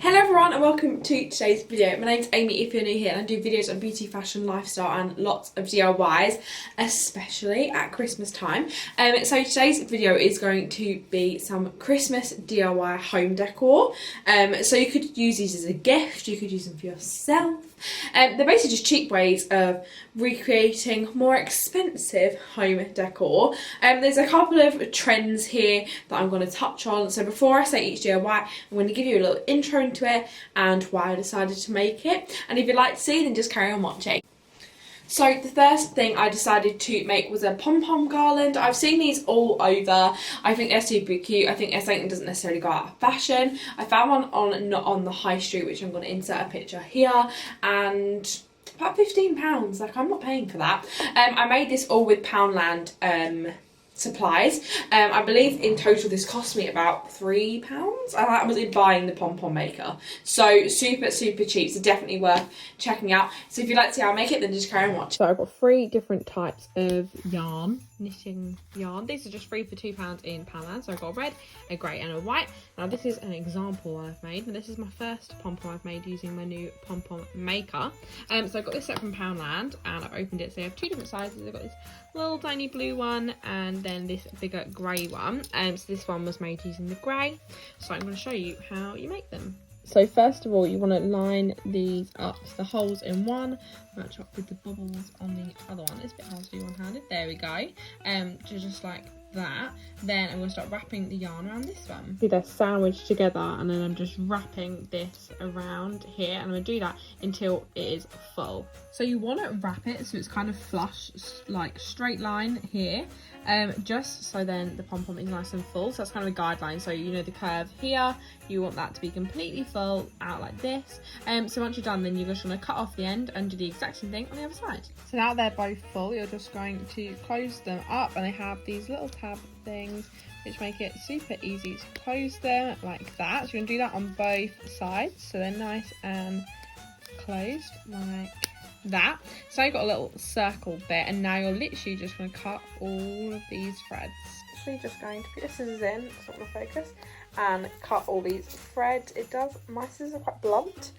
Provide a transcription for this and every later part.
Hello everyone and welcome to today's video. My name's Amy if you're new here, and I do videos on beauty, fashion, lifestyle and lots of DIYs, especially at Christmas time. So today's video is going to be some Christmas DIY home decor. So you could use these as a gift, you could use them for yourself. They're basically just cheap ways of recreating more expensive home decor. There's a couple of trends here that I'm going to touch on. So before I say each DIY, I'm going to give you a little intro into it and why I decided to make it. And if you'd like to see, then just carry on watching. So the first thing I decided to make was a pom-pom garland. I've seen these all over. I think they're super cute. I think they're something that doesn't necessarily go out of fashion. I found one not on the high street, which I'm going to insert a picture here, and about £15. Like, I'm not paying for that. I made this all with Poundland supplies. I believe in total this cost me about £3. I was buying the pom-pom maker, so super cheap, so definitely worth checking out. So if you'd like to see how I make it, then just carry on watching. So I've got 3 different types of yarn, knitting yarn. These are just free for £2 in Poundland. So I've got a red, a grey and a white. Now this is an example I've made, and this is my first pom-pom I've made using my new pom-pom maker. So I got this set from Poundland and I've opened it. So you have 2 different sizes. I've got this little tiny blue one and then this bigger grey one. So this one was made using the grey. So I'm going to show you how you make them. So first of all, you want to line these up, so the holes in one match up with the bubbles on the other one. It's a bit hard to do one-handed. There we go. Just like that. Then I'm going to start wrapping the yarn around this one. See, they're sandwiched together, and then I'm just wrapping this around here, and I'm going to do that until it is full. So you want to wrap it so it's kind of flush, like straight line here, just so then the pom-pom is nice and full. So that's kind of a guideline. So you know the curve here, you want that to be completely full out like this. So once you're done, then you're just going to cut off the end and do the exact same thing on the other side. So now they're both full, you're just going to close them up, and they have these little tab things which make it super easy to close them like that. So you're going to do that on both sides, so they're nice and closed like that. So you've got a little circle bit, and now you're literally just going to cut all of these threads. So you're just going to put your scissors in, it's not going to focus, and cut all these threads. My scissors are quite blunt,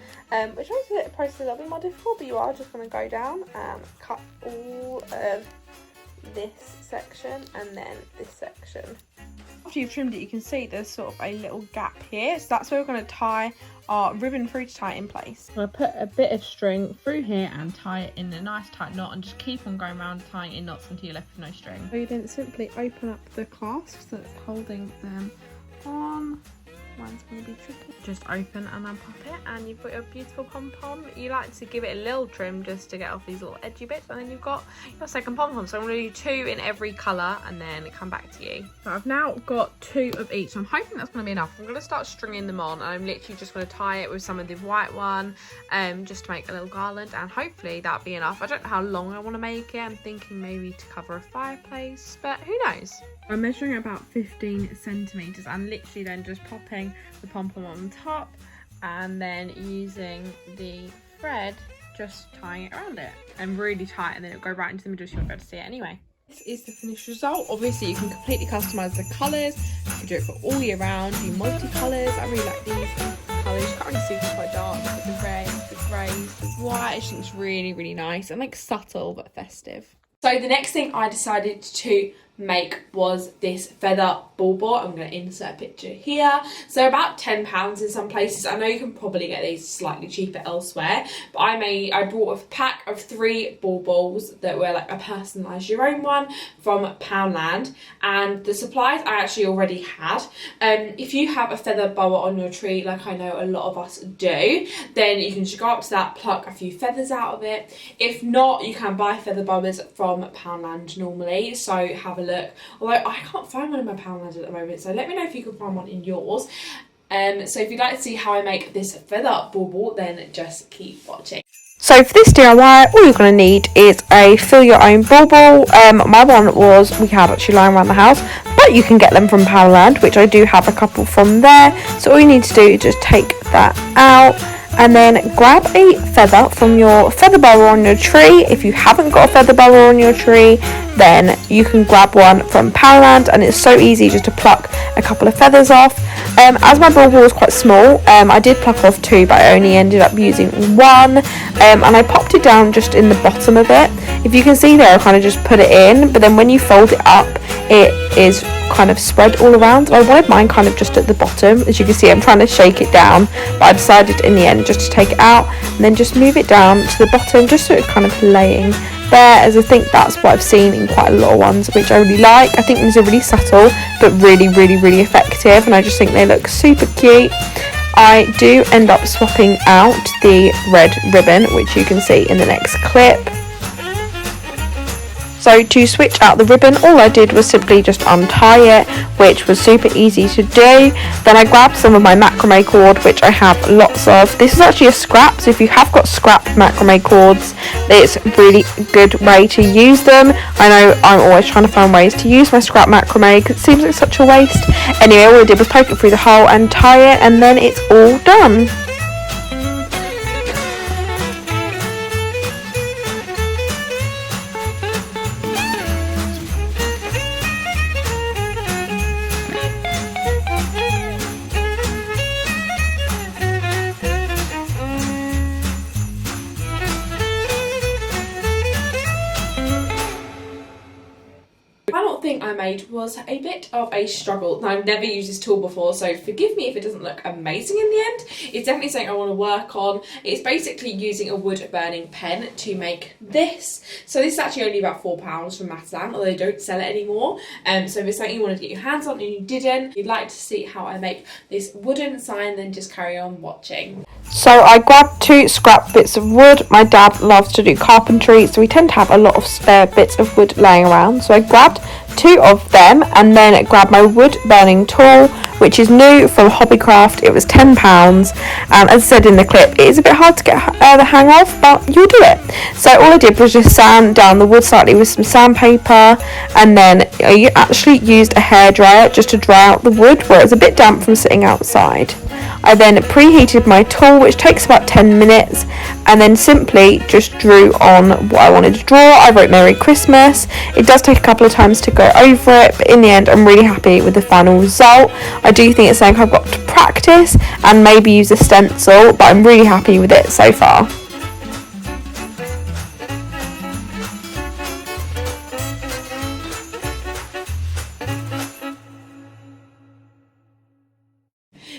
which makes the process a little bit more difficult, but you are just going to go down and cut all of this section and then this section. After you've trimmed it, you can see there's sort of a little gap here, so that's where we're going to tie our ribbon through to tie it in place. I'm going to put a bit of string through here and tie it in a nice tight knot, and just keep on going around tying in knots until you're left with no string. So you then simply open up the clasps that's holding them on. Mine's going to be tricky. Just open and then pop it, and you've got your beautiful pom-pom. You like to give it a little trim just to get off these little edgy bits, and then you've got your second pom-pom. So I'm going to do 2 in every colour and then come back to you. So I've now got 2 of each, so I'm hoping that's going to be enough. I'm going to start stringing them on, and I'm literally just going to tie it with some of the white one, just to make a little garland, and hopefully that'll be enough. I don't know how long I want to make it. I'm thinking maybe to cover a fireplace, but who knows. I'm measuring about 15 centimetres and literally then just popping the pom-pom on top, and then using the thread just tying it around it, and really tight, and then it'll go right into the middle so you won't be able to see it anyway. This is the finished result. Obviously you can completely customise the colours, you can do it for all year round, do multi-colours. I really like these colours. You can't really see them quite dark, but the reds, the greys, the white, it just looks really nice and like subtle but festive. So the next thing I decided to make was this feather bauble. I'm going to insert a picture here. So about £10 in some places. I know you can probably get these slightly cheaper elsewhere, but I brought a pack of 3 baubles that were like a personalised your own one from Poundland, and the supplies I actually already had. If you have a feather boa on your tree, like I know a lot of us do, then you can just go up to that, pluck a few feathers out of it. If not, you can buy feather boas from Poundland normally, so have a look. Although I can't find one in my Poundland at the moment, so let me know if you can find one in yours. So if you'd like to see how I make this feather bauble, then just keep watching. So for this DIY, all you're going to need is a fill your own bauble. My one we had actually lying around the house, but you can get them from Poundland, which I do have a couple from there. So all you need to do is just take that out, and then grab a feather from your feather boa on your tree. If you haven't got a feather boa on your tree, then you can grab one from Powerland, and it's so easy just to pluck a couple of feathers off. As my bauble was quite small, I did pluck off 2, but I only ended up using 1, and I popped it down just in the bottom of it. If you can see there, I kind of just put it in, but then when you fold it up, it is kind of spread all around. I wanted mine kind of just at the bottom. As you can see, I'm trying to shake it down, but I decided in the end just to take it out and then just move it down to the bottom, just so it's kind of laying there, as I think that's what I've seen in quite a lot of ones, which I really like. I think these are really subtle but really effective, and I just think they look super cute. I do end up swapping out the red ribbon, which you can see in the next clip. So to switch out the ribbon, all I did was simply just untie it, which was super easy to do. Then I grabbed some of my macrame cord, which I have lots of. This is actually a scrap, so if you have got scrap macrame cords, it's a really good way to use them. I know I'm always trying to find ways to use my scrap macrame because it seems like such a waste. Anyway, all I did was poke it through the hole and tie it, and then it's all done. The final thing I made was a bit of a struggle. Now, I've never used this tool before, so forgive me if it doesn't look amazing in the end. It's definitely something I want to work on. It's basically using a wood burning pen to make this. So this is actually only about £4 from Matalan, although they don't sell it anymore. So if it's something you wanted to get your hands on and you didn't, you'd like to see how I make this wooden sign, then just carry on watching. So I grabbed 2 scrap bits of wood. My dad loves to do carpentry, so we tend to have a lot of spare bits of wood laying around. So I grabbed 2 of them and then grabbed my wood burning tool, which is new from Hobbycraft. It was £10, and as I said in the clip, it is a bit hard to get the hang of, but you'll do it. So all I did was just sand down the wood slightly with some sandpaper, and then I actually used a hairdryer just to dry out the wood where it was a bit damp from sitting outside. I then preheated my tool, which takes about 10 minutes, and then simply just drew on what I wanted to draw. I wrote Merry Christmas. It does take a couple of times to go over it, but in the end I'm really happy with the final result. I do think it's something I've got to practice and maybe use a stencil, but I'm really happy with it so far.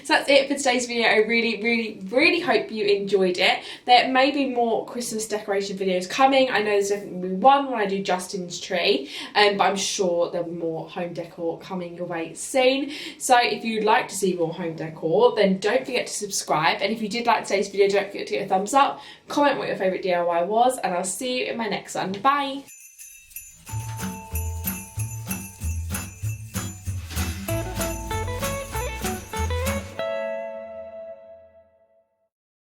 So that's it for today's video. I really hope you enjoyed it. There may be more Christmas decoration videos coming. I know there's definitely one when I do Justin's tree, but I'm sure there'll be more home decor coming your way soon. So if you'd like to see more home decor, then don't forget to subscribe. And if you did like today's video, don't forget to give it a thumbs up, comment what your favourite DIY was, and I'll see you in my next one. Bye!